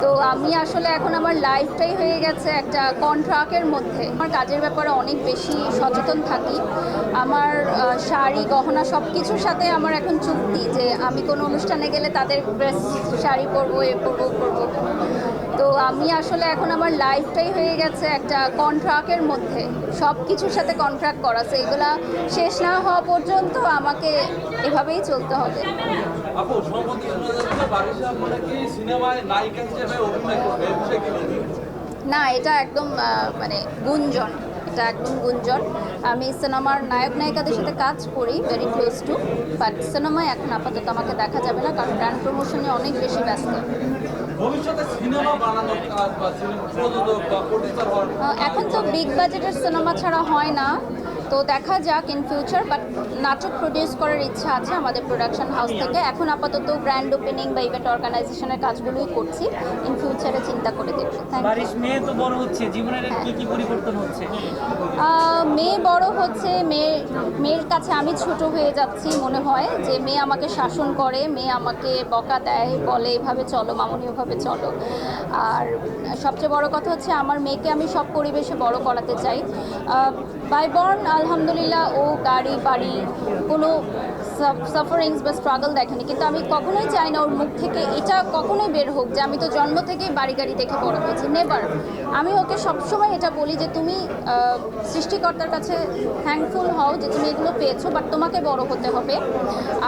তো আমি আসলে এখন আমার লাইফটাই হয়ে গেছে একটা কন্ট্রাক্টের মধ্যে। আমার কাজের ব্যাপারে অনেক বেশি সচেতন থাকি। আমার শাড়ি গহনা সব কিছুর সাথে আমার এখন চুক্তি যে আমি কোনো অনুষ্ঠানে গেলে তাদের ড্রেস শাড়ি পরবো, এ পরবো করবো। তো আমি আসলে এখন আমার লাইফটাই হয়ে গেছে একটা কন্ট্রাক্টের মধ্যে, সব কিছুর সাথে কন্ট্রাক্ট করা, তো এগুলা শেষ না হওয়া পর্যন্ত আমাকে এভাবেই চলতে হবে। আপু, সম্প্রতি শোনা যাচ্ছে বারিশা আপনারা কি সিনেমায় নায়িকা হিসেবে অভিনয় করবে, এই বিষয়ে কি বলবেন? না, এটা একদম মানে গুঞ্জন, এটা একদম গুঞ্জন। আমি সিনেমার নায়ক নায়িকাদের সাথে কাজ করি, ভেরি ক্লোজ টু, বাট সিনেমায় এখন আপাতত আমাকে দেখা যাবে না, কারণ ব্র্যান্ড প্রমোশনে অনেক বেশি ব্যস্ত। ভবিষ্যতে সিনেমা বানানোর কাজ বা সিনেমা প্রযোজক বা প্রডিউসার হওয়ার এখন তো বিগ বাজেটের সিনেমা ছাড়া হয় না, তো দেখা যাক ইন ফিউচার, বাট নাটক প্রডিউস করার ইচ্ছা আছে আমাদের প্রোডাকশন হাউস থেকে। এখন আপাতত গ্র্যান্ড ওপেনিং বা ইভেন্ট অর্গানাইজেশনের কাজগুলোই করছি, ইন ফিউচারে চিন্তা করে দেখবো। বারিশ মেয়ে তো বড় হচ্ছে, জীবনের কি কি পরিবর্তন হচ্ছে? মেয়ে বড় হচ্ছে, মেয়ের কাছে আমি ছোট হয়ে যাচ্ছি মনে হয়, যে মেয়ে আমাকে শাসন করে, মেয়ে আমাকে বকা দেয়, বলে এভাবে চলো মামনি, ওভাবে চলো। আর সবচেয়ে বড় কথা হচ্ছে আমার মেয়েকে আমি সব পরিবেশে বড় করাতে চাই। বাই বর্ন আলহামদুলিল্লাহ ও গাড়ি বাড়ি কোনো সাফারিংস বা স্ট্রাগল দেখেনি, কিন্তু আমি কখনোই চাই না ওর মুখ থেকে এটা কখনোই বের হোক যে আমি তো জন্ম থেকেই বাড়ি গাড়ি দেখে বড় হয়েছি, নেভার। আমি ওকে সবসময় এটা বলি যে তুমি সৃষ্টিকর্তার কাছে থ্যাঙ্কফুল হও যে তুমি এগুলো পেয়েছো, বাট তোমাকে বড় হতে হবে।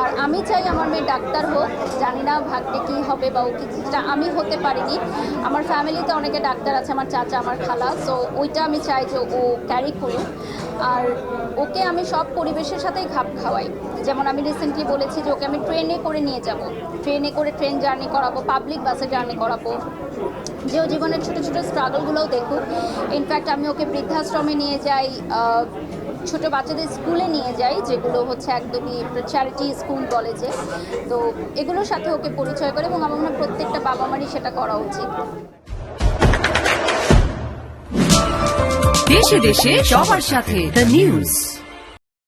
আর আমি চাই আমার মেয়ে ডাক্তার হোক, জানি না ভাগ্যে কী হবে বা ও কিছুটা আমি হতে পারিনি। আমার ফ্যামিলিতে অনেকে ডাক্তার আছে, আমার চাচা, আমার খালা, সো ওইটা আমি চাই যে ও ক্যারি করুক। আর ওকে আমি সব পরিবেশের সাথেই খাপ খাওয়াই। যেমন আমি রিসেন্টলি বলেছি যে ওকে আমি ট্রেনে করে নিয়ে যাব, ট্রেনে করে ট্রেন জার্নি করাবো, পাবলিক বাসে জার্নি করাবো, যে ও জীবনের ছোটো ছোটো স্ট্রাগলগুলোও দেখুক। ইনফ্যাক্ট আমি ওকে বৃদ্ধাশ্রমে নিয়ে যাই, ছোটো বাচ্চাদের স্কুলে নিয়ে যাই, যেগুলো হচ্ছে একদমই চ্যারিটি স্কুল কলেজে। তো এগুলোর সাথে ওকে পরিচয় করে, এবং আমার মনে হয় প্রত্যেকটা বাবা মারই সেটা করা উচিত। দেশে দেশে সবার সাথে দ্য নিউজ।